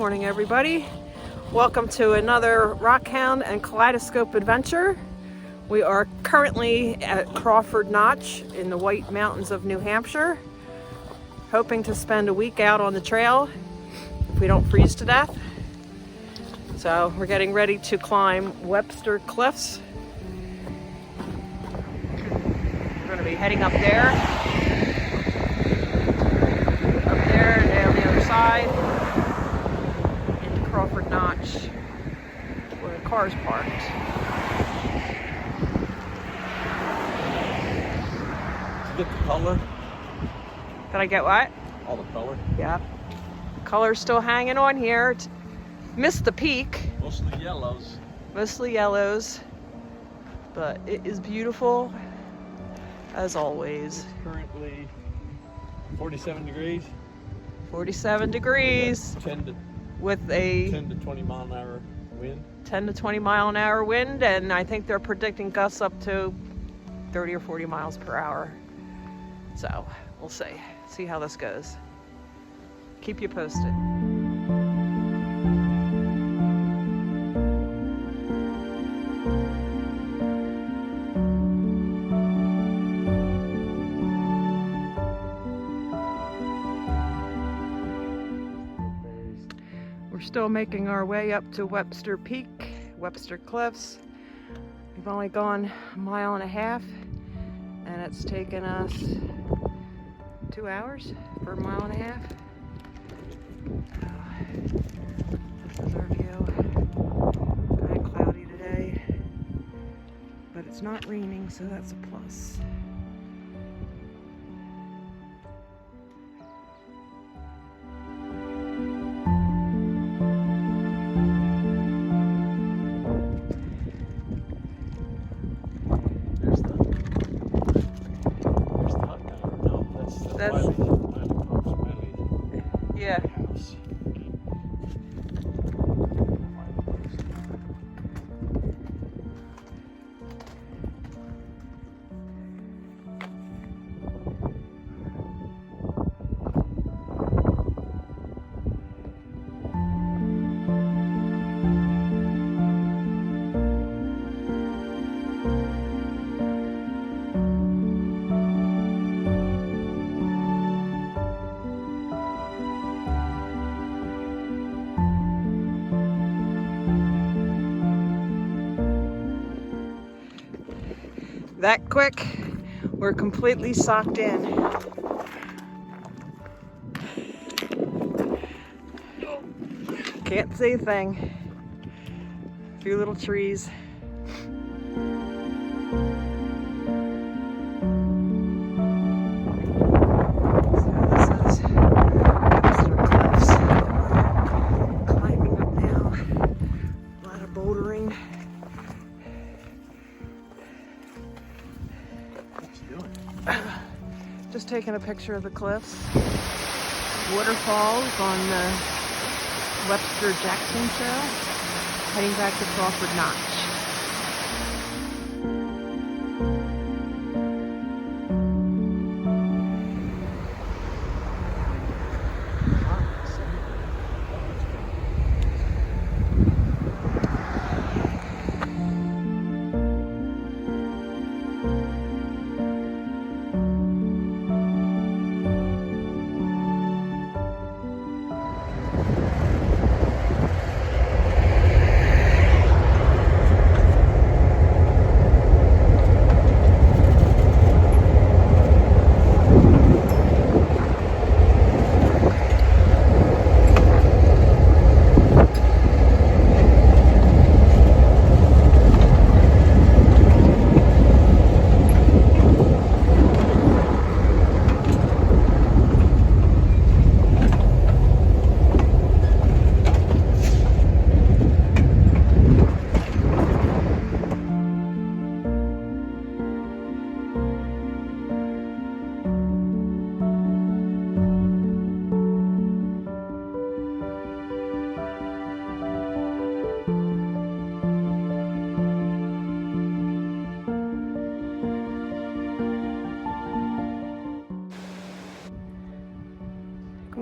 morning, everybody. Welcome to another Rockhound and Kaleidoscope adventure. We are currently at Crawford Notch in the White Mountains of New Hampshire, hoping to spend a week out on the trail if we don't freeze to death. So we're getting ready to climb Webster Cliffs. We're going to be heading up there, and down the other side into Crawford Notch, where the car's parked. Did you get the color? Did I get what? All the color? Yeah. Color's still hanging on here. Missed the peak. Mostly yellows. Mostly yellows. But it is beautiful, as always. It's currently 47 degrees. 47 degrees. 10 to 20 mile an hour wind. 10 to 20 mile an hour wind, and I think they're predicting gusts up to 30 or 40 miles per hour. So we'll see how this goes. Keep you posted. We're still making our way up to Webster Peak, Webster Cliffs. We've only gone a mile and a half, and it's taken us 2 hours for a mile and a half. This is our view. Kind of cloudy today, but it's not raining, so that's a plus. Yeah. That quick, we're completely socked in. Can't see a thing. A few little trees. So this is Webster Cliffs. Climbing up now. A lot of bouldering. Just taking a picture of the cliffs. Waterfalls on the Webster Jackson Trail. Heading back to Crawford Notch.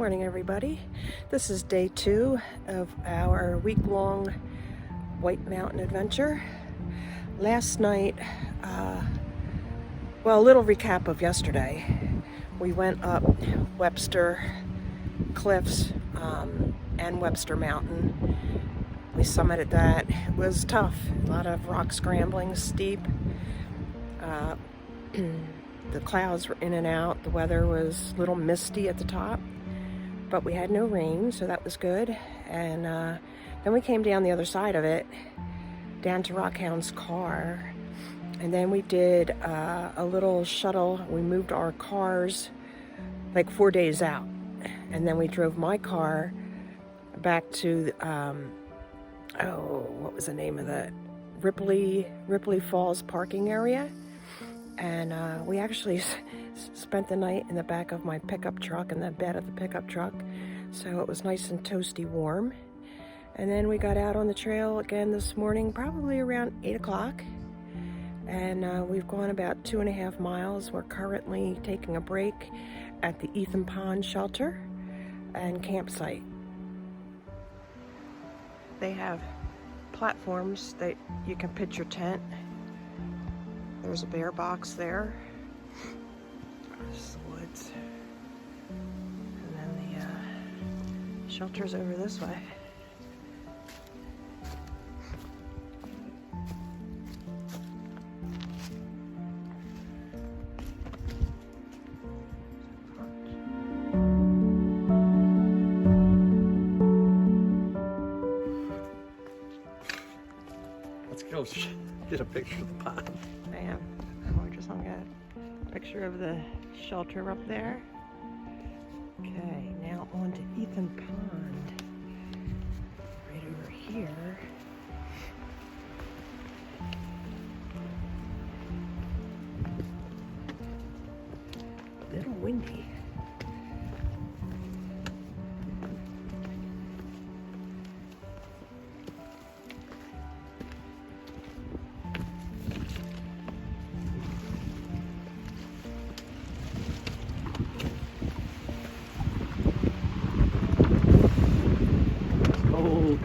Morning, everybody. This is day 2 of our week-long White Mountain adventure. Last night, well, a little recap of yesterday. We went up Webster Cliffs and Webster Mountain. We summited that. It was tough. A lot of rock scrambling, steep. The clouds were in and out. The weather was a little misty at the top, but we had no rain, so that was good. And then we came down the other side of it, down to Rockhound's car. And then we did a little shuttle. We moved our cars like 4 days out. And then we drove my car back to, what was the name of that? Ripley Falls parking area. And we actually spent the night in the back of my pickup truck, in the bed of the pickup truck. So it was nice and toasty warm. And then we got out on the trail again this morning, probably around 8 o'clock. And we've gone about 2.5 miles. We're currently taking a break at the Ethan Pond Shelter and campsite. They have platforms that you can pitch your tent. There's a bear box there. There's the woods. And then the shelter's over this way. Let's go get a picture of the pond. I am. We're just gonna get a picture of the shelter up there. Okay, now on to Ethan Pond. Right over here. A little windy.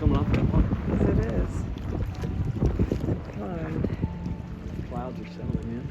Coming off that water. Yes, it is. Pond. Clouds are settling in.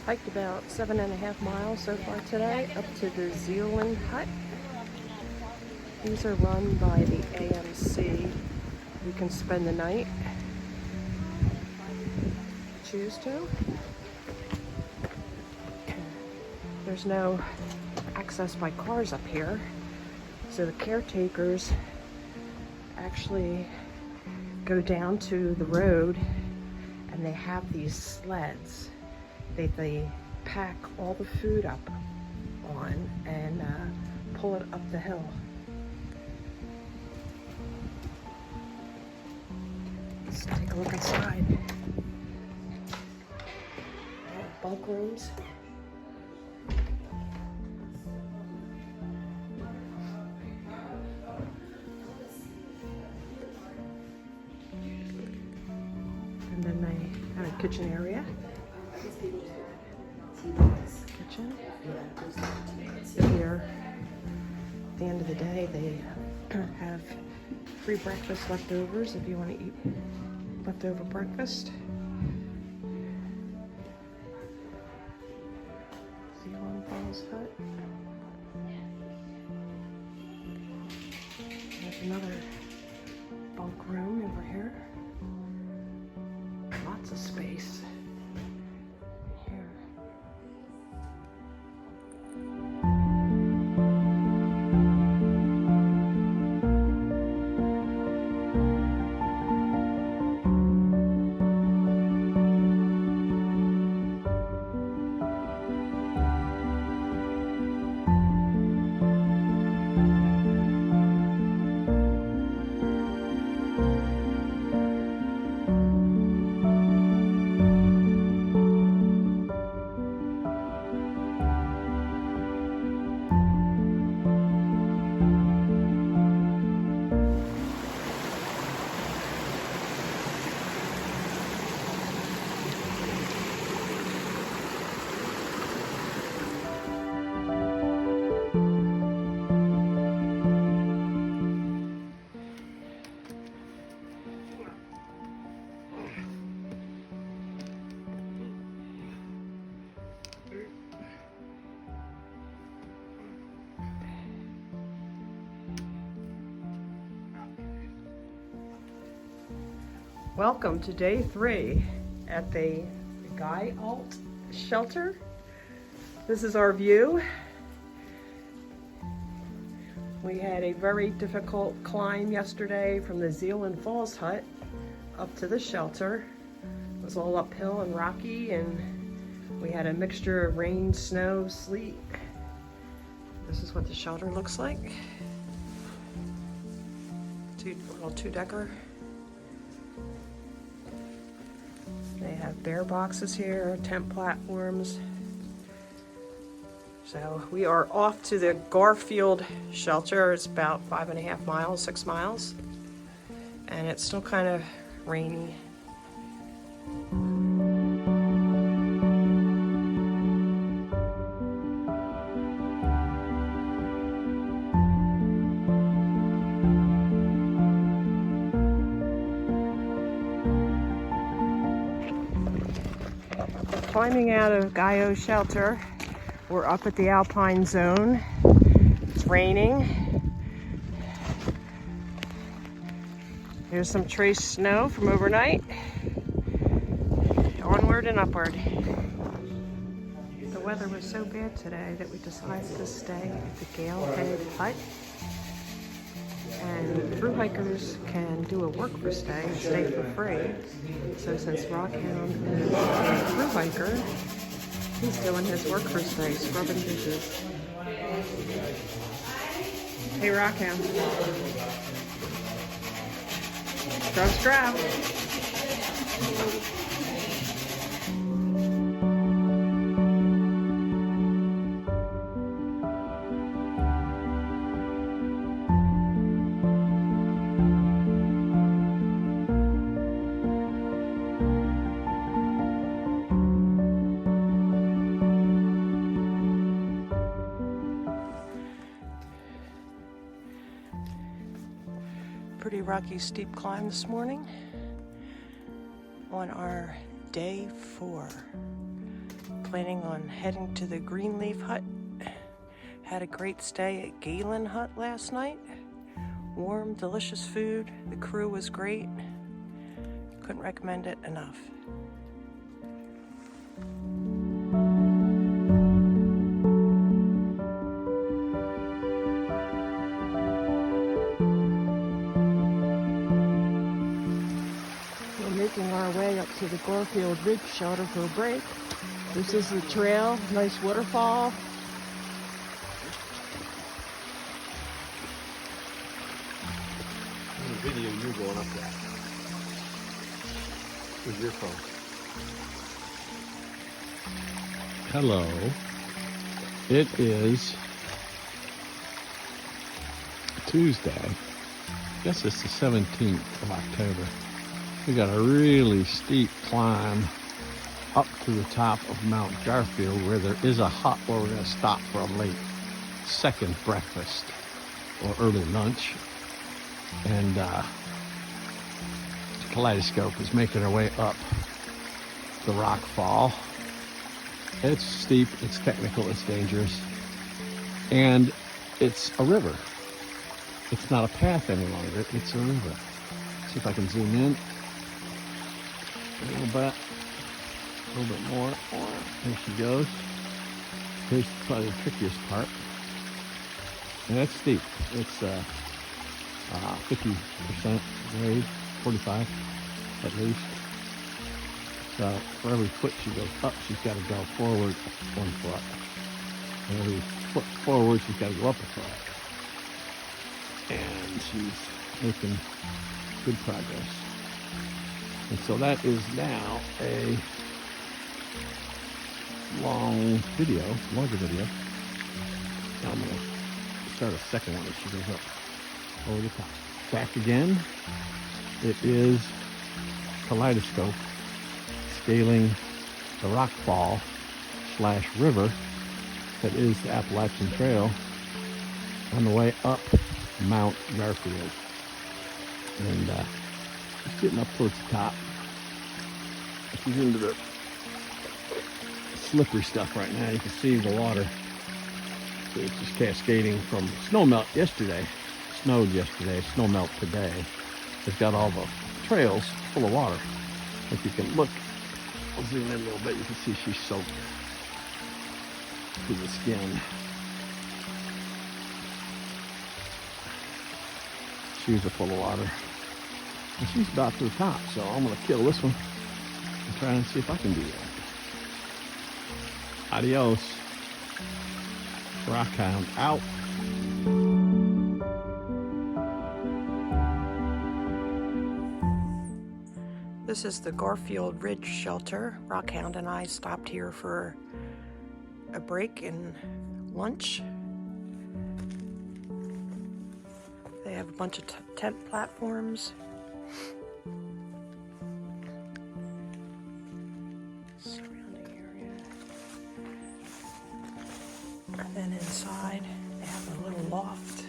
Hiked about 7.5 miles so far today up to the Zealand Hut. These are run by the AMC. You can spend the night if you choose to. There's no access by cars up here, so the caretakers actually go down to the road, and they have these sleds that they pack all the food up on and pull it up the hill. Let's take a look inside. Bunk rooms. And then they have a kitchen area. Kitchen. Here, at the end of the day, they have free breakfast leftovers if you want to eat leftover breakfast. Hut. There's another bunk room over here. Lots of space here. Welcome to day 3 at the Guy Alt shelter. This is our view. We had a very difficult climb yesterday from the Zealand Falls hut up to the shelter. It was all uphill and rocky, and we had a mixture of rain, snow, sleet. This is what the shelter looks like. Little two-decker. They have bear boxes here, tent platforms. So we are off to the Garfield shelter. It's about 5.5 miles, 6 miles. And it's still kind of rainy. Climbing out of Guy shelter, we're up at the Alpine zone. It's raining. Here's some trace snow from overnight. Onward and upward. The weather was so bad today that we decided to stay at the Gale Head hut. And through hikers can do a work for stay and stay for free. So since Rockhound is a through hiker, he's doing his work for stay, scrubbing dishes. Hey Rockhound. Scrub. Pretty rocky, steep climb this morning on our day 4. Planning on heading to the Greenleaf Hut. Had a great stay at Galen Hut last night. Warm, delicious food. The crew was great. Couldn't recommend it enough. way up to the Garfield Ridge Shelter for a break. This is the trail, nice waterfall. The video you going up there with your phone. Hello. It is Tuesday. I guess it's the 17th of October. We got a really steep climb up to the top of Mount Garfield where there is a hut where we're going to stop for a late second breakfast or early lunch. And Kaleidoscope is making her way up the rock fall. It's steep, it's technical, it's dangerous, and it's a river. It's not a path any longer, it's a river. See if I can zoom in a little bit more. There she goes. Here's probably the trickiest part. And that's steep. It's 50% grade, 45 at least. So for every foot she goes up, she's got to go forward 1 foot. And every foot forward, she's got to go up a foot. And she's making good progress. And so that is now a longer video. Now I'm going to start a second one as she goes up over the top. Back again. It is Kaleidoscope scaling the rock fall / river that is the Appalachian Trail on the way up Mount Garfield. And just getting up towards the top. She's into the slippery stuff right now. You can see the water. So it's just cascading from snow melt yesterday. Snowed yesterday, snow melt today. It's got all the trails full of water. If you can look, I'll zoom in a little bit, you can see she's soaked to the skin. Shoes are full of water. And she's about to the top, so I'm going to kill this one and try and see if I can do that. Adios. Rockhound out. This is the Garfield Ridge Shelter. Rockhound and I stopped here for a break and lunch. They have a bunch of tent platforms. Surrounding area. And then inside, they have a little loft.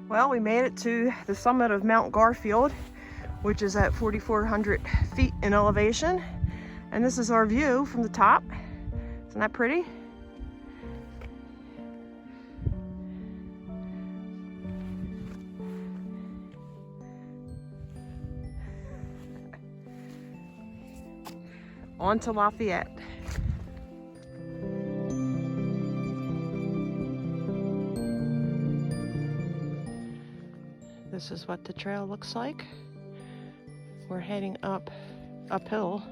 Well, we made it to the summit of Mount Garfield, which is at 4,400 feet in elevation. And this is our view from the top. Isn't that pretty? On to Lafayette. This is what the trail looks like. We're heading uphill,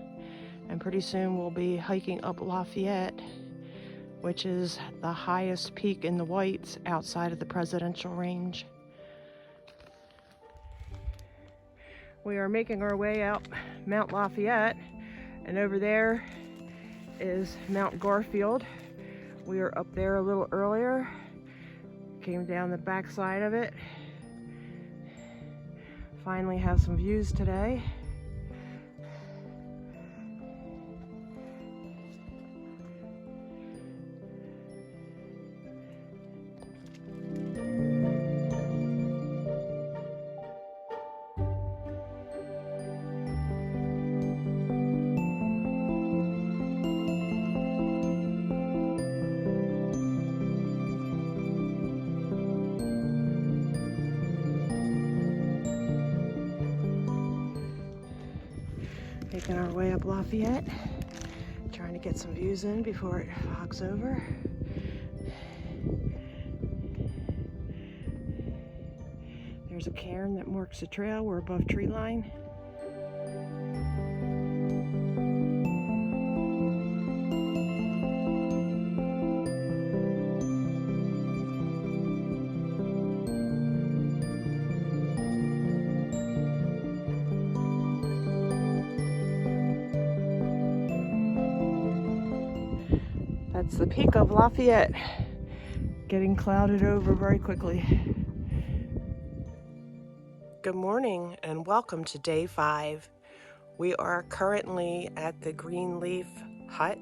and pretty soon we'll be hiking up Lafayette, which is the highest peak in the Whites outside of the Presidential Range. We are making our way out Mount Lafayette, and over there is Mount Garfield. We were up there a little earlier, came down the backside of it. Finally have some views today. Making our way up Lafayette, trying to get some views in before it fogs over. There's a cairn that marks the trail. We're above tree line. That's the peak of Lafayette, getting clouded over very quickly. Good morning and welcome to day 5. We are currently at the Green Leaf Hut.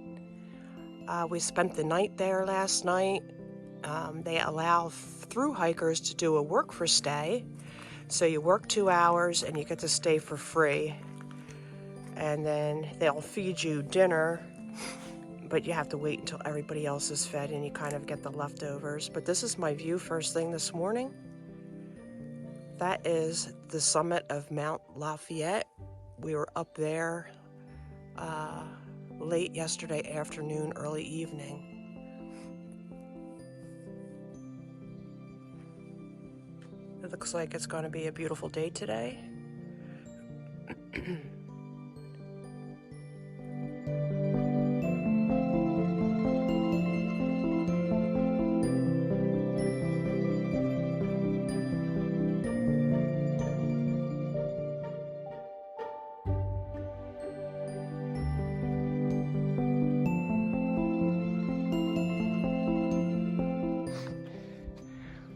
We spent the night there last night. They allow through hikers to do a work for stay. So you work 2 hours and you get to stay for free. And then they'll feed you dinner, but you have to wait until everybody else is fed and you kind of get the leftovers. But this is my view first thing this morning. That is the summit of Mount Lafayette. We were up there late yesterday afternoon, early evening. It looks like it's going to be a beautiful day today.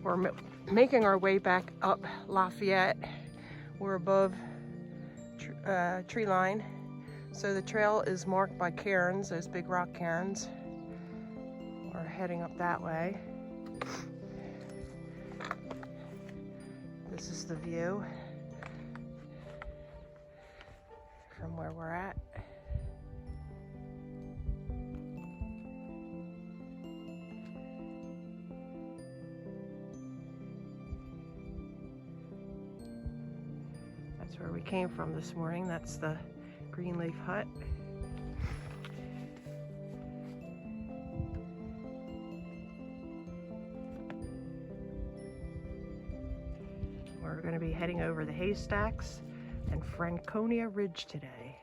We're making our way back up Lafayette. We're above tree line. So the trail is marked by cairns, those big rock cairns. We're heading up that way. This is the view from where we're at. That's where we came from this morning. That's the Green Leaf Hut. We're going to be heading over the Haystacks and Franconia Ridge today.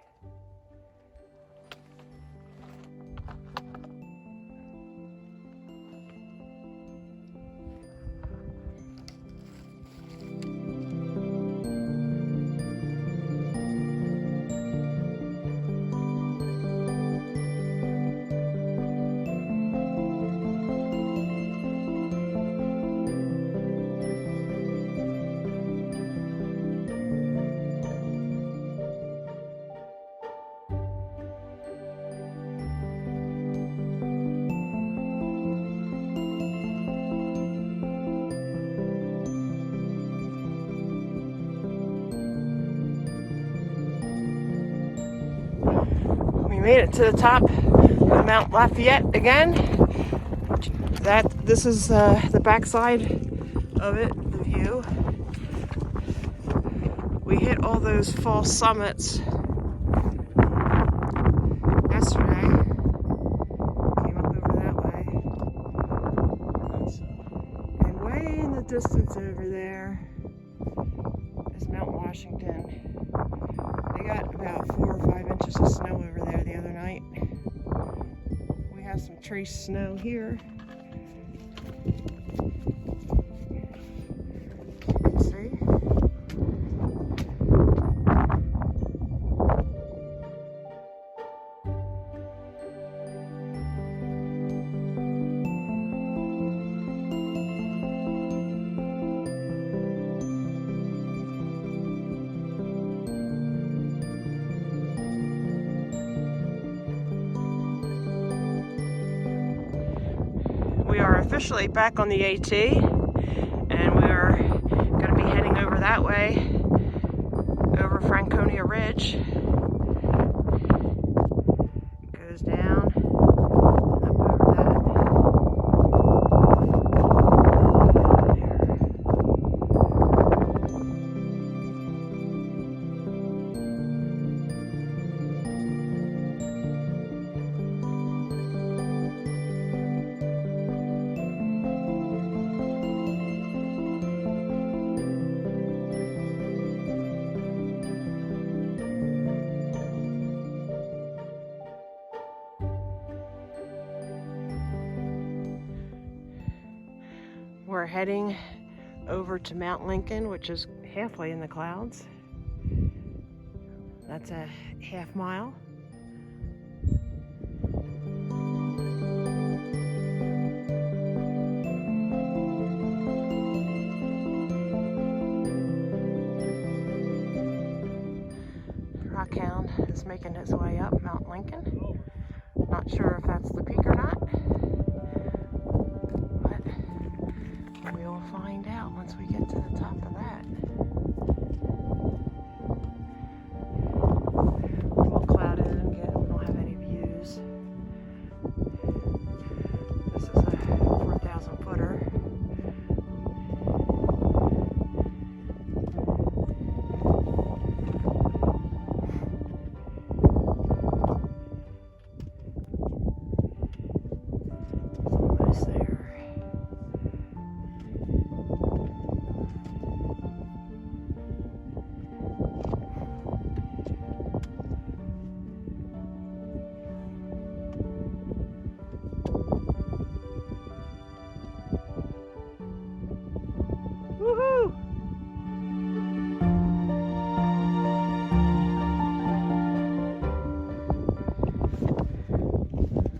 We made it to the top of Mount Lafayette again. This is the backside of it, the view. We hit all those false summits yesterday. Came up over that way. And way in the distance over there is Mount Washington. They got about 4 or 5 inches of snow over there the other night. We have some trace snow here. Let's see. We are officially back on the AT, and we are going to be heading over that way, over Franconia Ridge. Goes down, and up over that. There. We're heading over to Mount Lincoln, which is halfway in the clouds. That's a half mile. Rockhound is making his way up Mount Lincoln. Not sure if that's the peak or not, but we will find out once we get to the top of that. We're all clouded in again. We don't have any views. This is a 4,000 footer. Woohoo!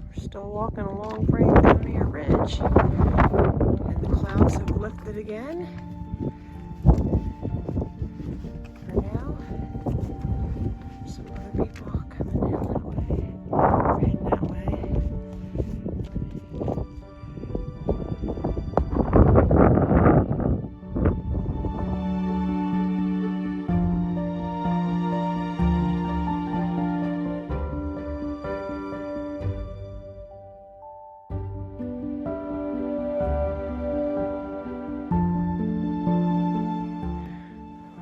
We're still walking along Pioneer Ridge, and the clouds have lifted again. For now, some other people coming down that way, or heading that way.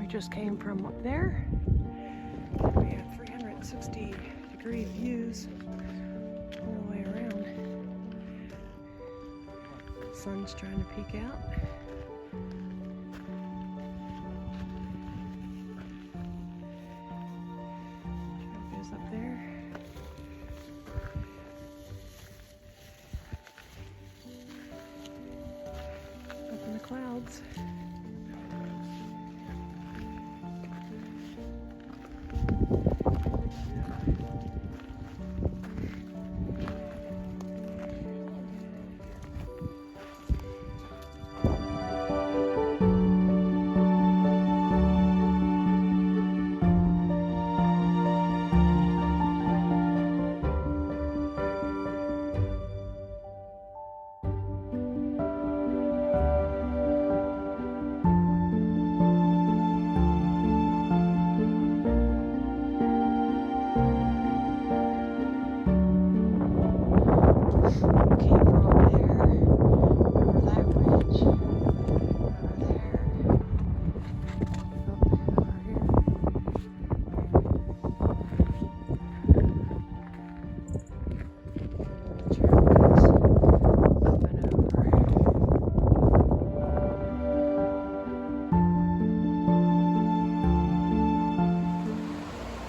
Just came from up there. We have 360-degree views all the way around. The sun's trying to peek out. Trail goes up there. Up in the clouds.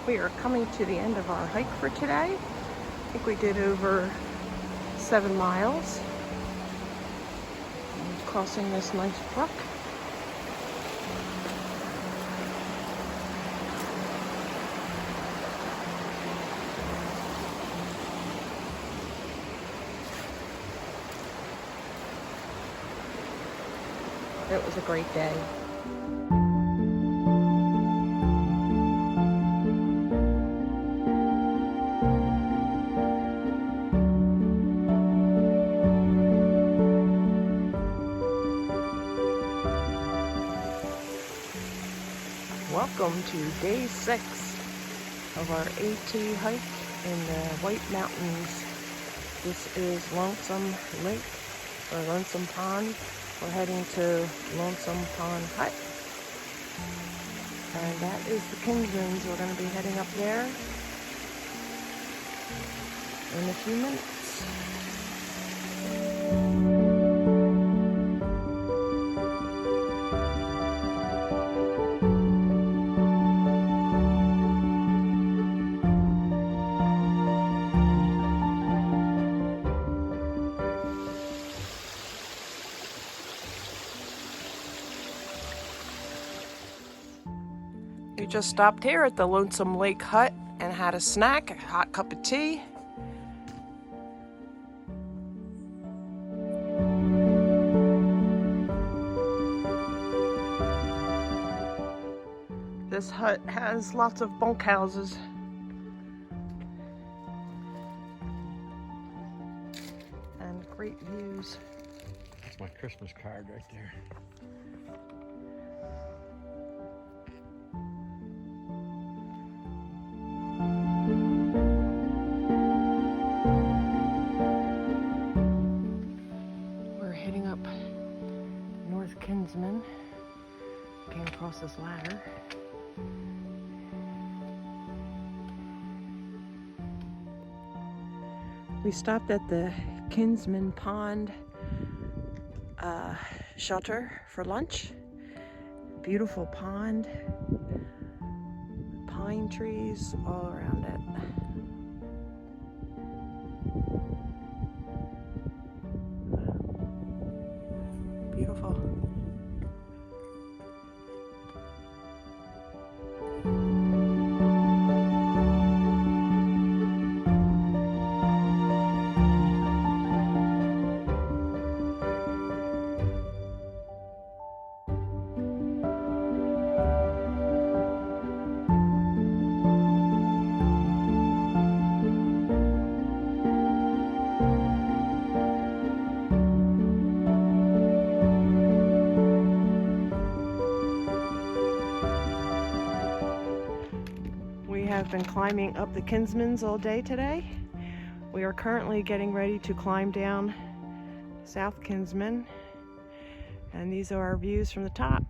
We are coming to the end of our hike for today. I think we did over 7 miles. And crossing this nice brook. It was a great day. Welcome to day 6 of our AT hike in the White Mountains. This is Lonesome Lake, or Lonesome Pond. We're heading to Lonesome Pond Hut. And that is the Kinsmans. We're going to be heading up there in a few minutes. We just stopped here at the Lonesome Lake Hut and had a snack, a hot cup of tea. This hut has lots of bunkhouses. And great views. That's my Christmas card right there. We're heading up North Kinsman. Came across this ladder. We stopped at the Kinsman Pond shelter for lunch. Beautiful pond, pine trees all around it. Beautiful. We have been climbing up the Kinsmans all day today. We are currently getting ready to climb down South Kinsman, and these are our views from the top.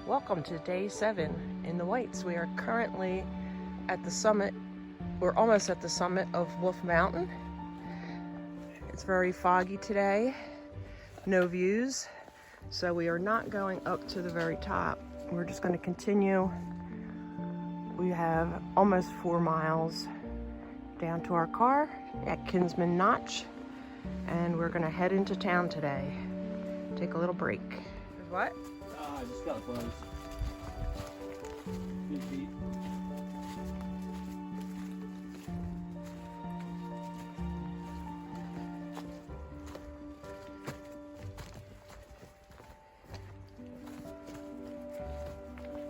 Welcome to day 7 in the Whites. We are currently at the summit. We're almost at the summit of Wolf Mountain. It's very foggy today, no views, so we are not going up to the very top. We're just going to continue. We have almost 4 miles down to our car at Kinsman Notch, and we're going to head into town today. Take a little break. What? I just got close. 2 feet.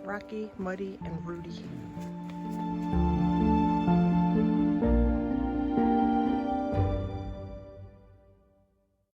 Rocky, muddy, and rooty.